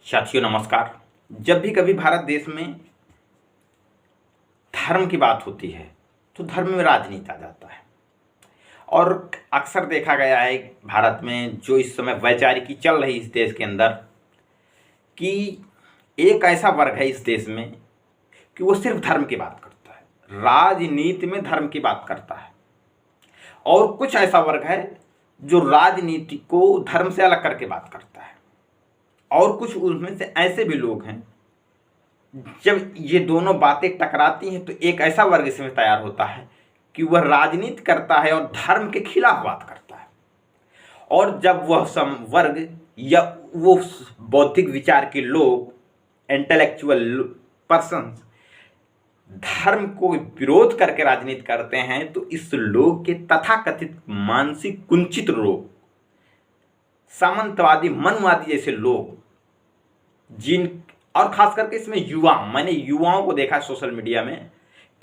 साथियों नमस्कार। जब भी कभी भारत देश में धर्म की बात होती है तो धर्म में राजनीति आ जाता है। और अक्सर देखा गया है भारत में जो इस समय वैचारिकी चल रही इस देश के अंदर कि एक ऐसा वर्ग है इस देश में कि वो सिर्फ धर्म की बात करता है, राजनीति में धर्म की बात करता है। और कुछ ऐसा वर्ग है जो राजनीति को धर्म से अलग करके बात करता है। और कुछ उनमें से ऐसे भी लोग हैं, जब ये दोनों बातें टकराती हैं तो एक ऐसा वर्ग इसमें तैयार होता है कि वह राजनीति करता है और धर्म के खिलाफ बात करता है। और जब वह वर्ग या वो बौद्धिक विचार के लोग, इंटेलेक्चुअल पर्सन्स, धर्म को विरोध करके राजनीति करते हैं तो इस लोग के तथाकथित मानसिक कुंचित लोग, सामंतवादी मनवादी जैसे लोग, जिन और खास करके इसमें युवा, मैंने युवाओं को देखा सोशल मीडिया में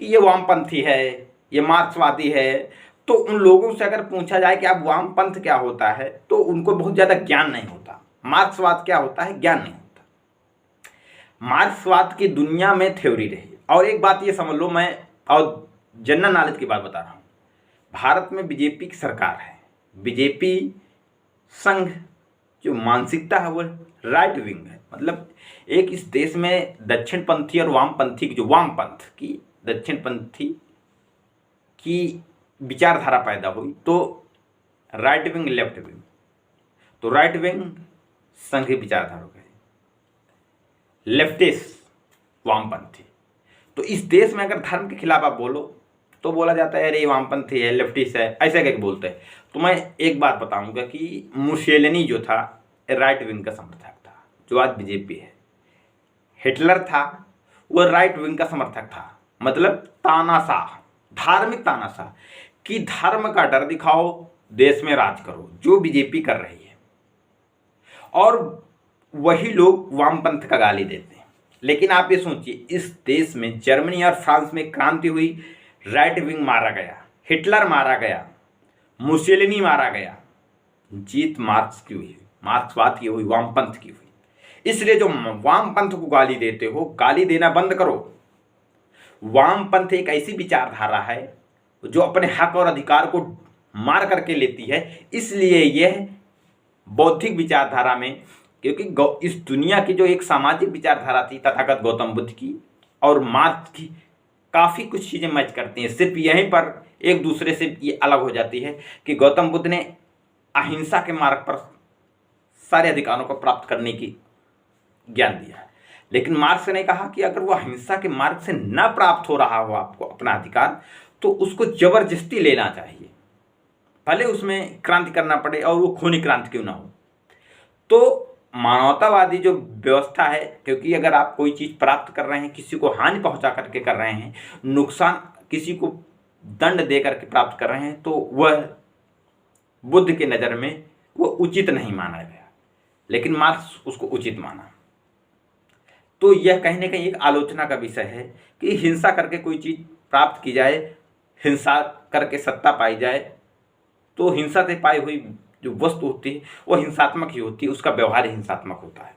कि ये वामपंथी है, ये मार्क्सवादी है। तो उन लोगों से अगर पूछा जाए कि आप वामपंथ क्या होता है तो उनको बहुत ज़्यादा ज्ञान नहीं होता। मार्क्सवाद क्या होता है, ज्ञान नहीं होता। मार्क्सवाद की दुनिया में थ्योरी रही। और एक बात ये समझ लो, मैं और जनरल नॉलेज की बात बता रहा हूँ, भारत में बीजेपी की सरकार है। बीजेपी संघ जो मानसिकता है वो राइट विंग है। मतलब एक इस देश में दक्षिणपंथी और वामपंथी की, जो वामपंथ की दक्षिणपंथी की विचारधारा पैदा हुई तो राइट विंग लेफ्ट विंग, तो राइट विंग संघीय विचारधारा हो गई, लेफ्टिस्ट वामपंथी। तो इस देश में अगर धर्म के खिलाफ आप बोलो तो बोला जाता है अरे ये वामपंथी है, लेफ्टिस्ट है, ऐसे करके बोलते हैं। तो मैं एक बात बताऊंगा कि मुसेलिनी जो था राइट विंग का समर्थक था, जो आज बीजेपी है। हिटलर था, वह राइट विंग का समर्थक था। मतलब तानाशाह, धार्मिक तानाशाह कि धर्म का डर दिखाओ, देश में राज करो, जो बीजेपी कर रही है। और वही लोग वामपंथ का गाली देते हैं। लेकिन आप ये सोचिए, इस देश में जर्मनी और फ्रांस में क्रांति हुई, राइट विंग मारा गया, हिटलर मारा गया, मुसेलिनी मारा गया, जीत मार्क्स की हुई, मार्क्सवाद की हुई, वामपंथ की हुई। इसलिए जो वामपंथ को गाली देते हो, गाली देना बंद करो। वामपंथ एक ऐसी विचारधारा है जो अपने हक और अधिकार को मार करके लेती है। इसलिए यह बौद्धिक विचारधारा में, क्योंकि इस दुनिया की जो एक सामाजिक विचारधारा थी तथागत गौतम बुद्ध की और मार्क्स की, काफ़ी कुछ चीज़ें मैच करती हैं। सिर्फ यहीं पर एक दूसरे से ये अलग हो जाती है कि गौतम बुद्ध ने अहिंसा के मार्ग पर सारे अधिकारों को प्राप्त करने की ज्ञान दिया, लेकिन मार्क्स ने कहा कि अगर वो अहिंसा के मार्ग से न प्राप्त हो रहा हो आपको अपना अधिकार, तो उसको जबरदस्ती लेना चाहिए, भले उसमें क्रांति करना पड़े और वो खूनी क्रांति क्यों ना हो। तो मानवतावादी जो व्यवस्था है, क्योंकि अगर आप कोई चीज़ प्राप्त कर रहे हैं, किसी को हानि पहुंचा करके कर रहे हैं, नुकसान, किसी को दंड दे करके प्राप्त कर रहे हैं, तो वह बुद्ध की नज़र में वो उचित नहीं माना गया, लेकिन मार्क्स उसको उचित माना। तो यह कहीं ना कहीं एक आलोचना का विषय है कि हिंसा करके कोई चीज़ प्राप्त की जाए, हिंसा करके सत्ता पाई जाए, तो हिंसा से पाई हुई जो वस्तु होती है वो हिंसात्मक ही होती है, उसका व्यवहार हिंसात्मक होता है।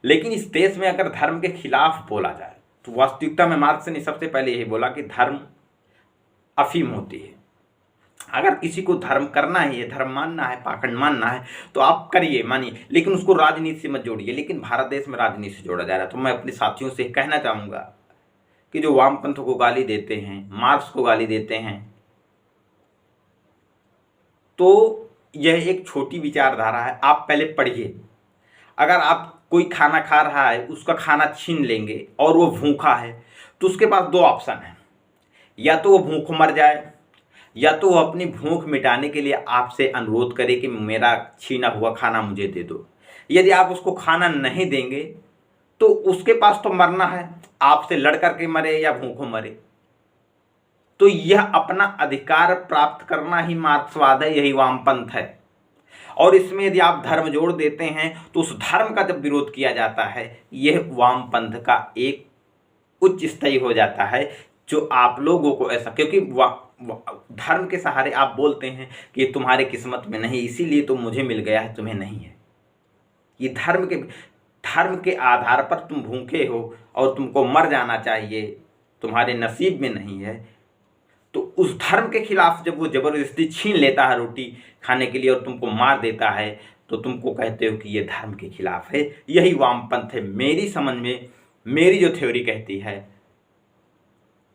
लेकिन इस देश में अगर धर्म के खिलाफ बोला जाए तो वास्तविकता में मार्क्स ने सबसे पहले यही बोला कि धर्म अफीम होती है। अगर किसी को धर्म करना ही है, धर्म मानना है, पाखंड मानना है, तो आप करिए, मानिए, लेकिन उसको राजनीति से मत जोड़िए। लेकिन भारत देश में राजनीति से जोड़ा जा रहा है। तो मैं अपने साथियों से कहना चाहूँगा कि जो वामपंथ को गाली देते हैं, मार्क्स को गाली देते हैं, तो यह एक छोटी विचारधारा है। आप पहले पढ़िए। अगर आप कोई खाना खा रहा है, उसका खाना छीन लेंगे और वो भूखा है, तो उसके पास दो ऑप्शन है, या तो वो भूख मर जाए, या तो वो अपनी भूख मिटाने के लिए आपसे अनुरोध करे कि मेरा छीना हुआ खाना मुझे दे दो। यदि आप उसको खाना नहीं देंगे तो उसके पास तो मरना है, आपसे लड़ करके मरे या भूखों मरे। तो यह अपना अधिकार प्राप्त करना ही मार्क्सवाद है, यही वामपंथ है। और इसमें यदि आप धर्म जोड़ देते हैं तो उस धर्म का जब विरोध किया जाता है, यह वामपंथ का एक उच्च स्तरीय हो जाता है, जो आप लोगों को ऐसा, क्योंकि धर्म के सहारे आप बोलते हैं कि तुम्हारे किस्मत में नहीं, इसीलिए तो मुझे मिल गया है, तुम्हें नहीं है। ये धर्म के आधार पर तुम भूखे हो और तुमको मर जाना चाहिए, तुम्हारे नसीब में नहीं है, तो उस धर्म के खिलाफ जब वो ज़बरदस्ती छीन लेता है रोटी खाने के लिए और तुमको मार देता है, तो तुमको कहते हो कि ये धर्म के खिलाफ है। यही वामपंथ है मेरी समझ में, मेरी जो थ्योरी कहती है।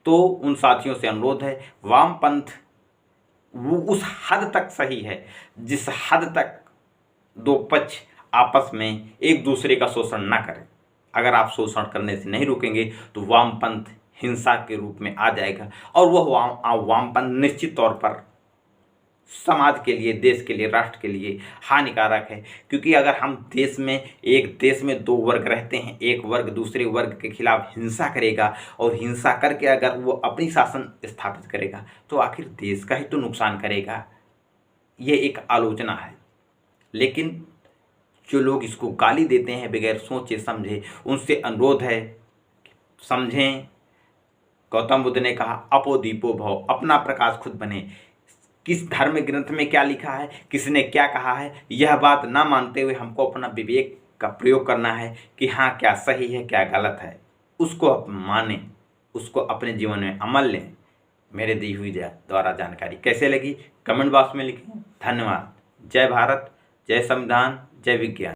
तो उन साथियों से अनुरोध है, वामपंथ वो उस हद तक सही है जिस हद तक दो पक्ष आपस में एक दूसरे का शोषण ना करें। अगर आप शोषण करने से नहीं रुकेंगे तो वामपंथ हिंसा के रूप में आ जाएगा, और वह वामपंथ निश्चित तौर पर समाज के लिए, देश के लिए, राष्ट्र के लिए हानिकारक है। क्योंकि अगर हम एक देश में दो वर्ग रहते हैं, एक वर्ग दूसरे वर्ग के खिलाफ हिंसा करेगा और हिंसा करके अगर वो अपनी शासन स्थापित करेगा तो आखिर देश का ही तो नुकसान करेगा। ये एक आलोचना है। लेकिन जो लोग इसको गाली देते हैं बगैर सोचे समझे, उनसे अनुरोध है, समझें। गौतम बुद्ध ने कहा, अपो दीपो भव, अपना प्रकाश खुद बने। किस धर्म ग्रंथ में क्या लिखा है, किसने क्या कहा है, यह बात ना मानते हुए हमको अपना विवेक का प्रयोग करना है कि हाँ क्या सही है क्या गलत है, उसको आप मानें, उसको अपने जीवन में अमल लें। मेरे दी हुई द्वारा जानकारी कैसे लगी कमेंट बॉक्स में लिखें। धन्यवाद। जय भारत, जय संविधान, जय विज्ञान।